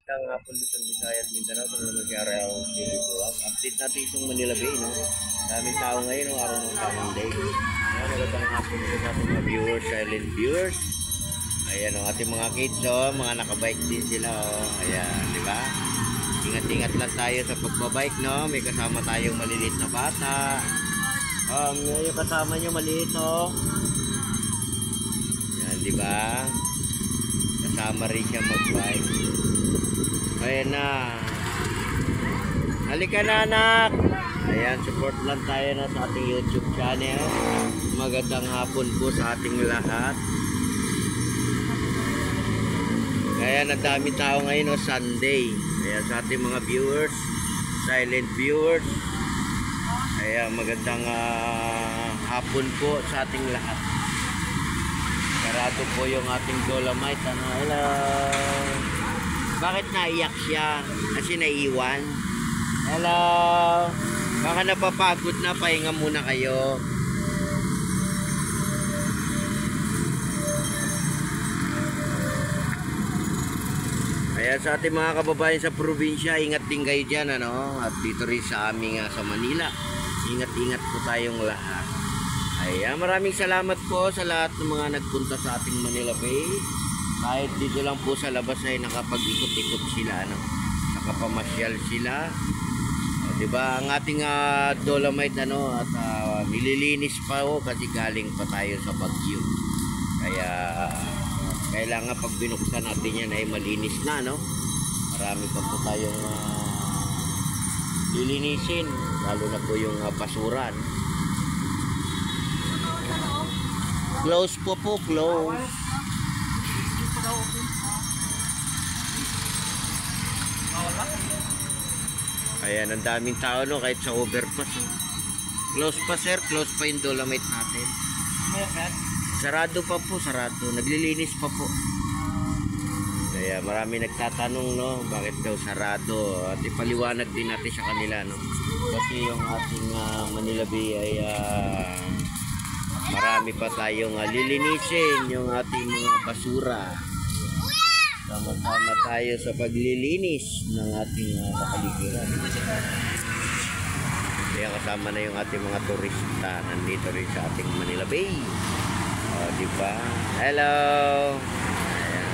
Magandang hapon Luzon, Visayas, Mindanao. Ito naman si Ariel Philippines. Update natin itong Manila Bay, no? Daming tao ngayon, no? Araw ng Sunday. Ayan, magandang hapon sa ating mga viewers, silent viewers. Ayan, no? Ating mga kids, oh, mga nakabike din sila, oh. Ayan, di ba? Ingat-ingat lang tayo sa pagbabike, no? May kasama tayong maliliit na bata. Yung kasama nyo maliit, oh. Ayan, di ba? Kasama rin siya magbike. Ayan na. Halika na, anak. Ayan, support lang tayo na sa ating YouTube channel. Magandang hapon po sa ating lahat. Ayan, ang dami tao ngayon, Sunday. Ayan, sa ating mga viewers, silent viewers. Ayan, magandang hapon po sa ating lahat. Sarado po yung ating Dolomite. Ano? Hello. Bakit naiyak siya? Kasi naiwan. Hello. Baka napapagod na, pahinga muna kayo. Ayan, sa ating mga kababayan sa probinsya, ingat din kayo dyan, ano? At dito rin sa aming sa Manila, ingat-ingat po tayong lahat. Ayan, maraming salamat po sa lahat ng mga nagpunta sa ating Manila Bay. Kahit dito lang po sa labas ay nakapag-ikot-ikot sila, ano? Nakapamasyal sila. O, diba, ang ating Dolomite, ano, at nililinis pa ho kasi galing pa tayo sa bagyo. Kaya kailangan pag binuksan natin yan ay malinis na, no? Marami pa po tayong lilinisin, lalo na po yung basuran. Close po, close. Ayan, ang daming tao, no, kahit sa overpass, no? Close pa, sir, close pa yung Dolomite natin. Sarado pa po, sarado. Naglilinis pa po. Kaya marami nagtatanong, no, bakit daw sarado. At ipaliwanag din natin sa kanila, no. Kasi yung ating Manila Bay ay marami pa tayong lilinisin yung ating mga basura. Sama-sama tayo sa paglilinis ng ating kapaligiran. Kaya kasama na yung ating mga turista nandito rin sa ating Manila Bay. O, diba? Hello! Ayan.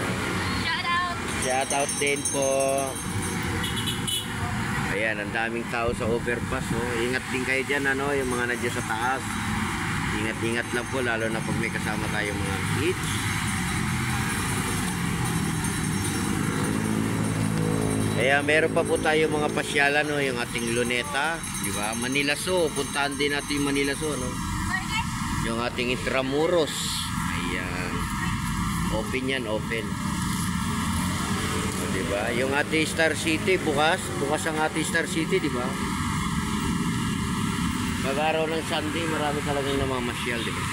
Shout out! Shout out din po. Ayan, ang daming tao sa overpass. Oh. Ingat din kayo dyan, ano, yung mga nandiyan sa taas. Ingat-ingat lang po, lalo na pag may kasama tayong mga kids. Kaya meron pa po tayo mga pasyalan, no, yung ating Luneta, di ba? Manila Zoo, puntahan din natin yung Manila Zoo, no? Yung ating Intramuros. Ayan. Open yan, open. O, di ba? Yung ating Star City bukas ang ating Star City, di ba? Pag araw ng Sunday, marami talagang namamasyal, di ba?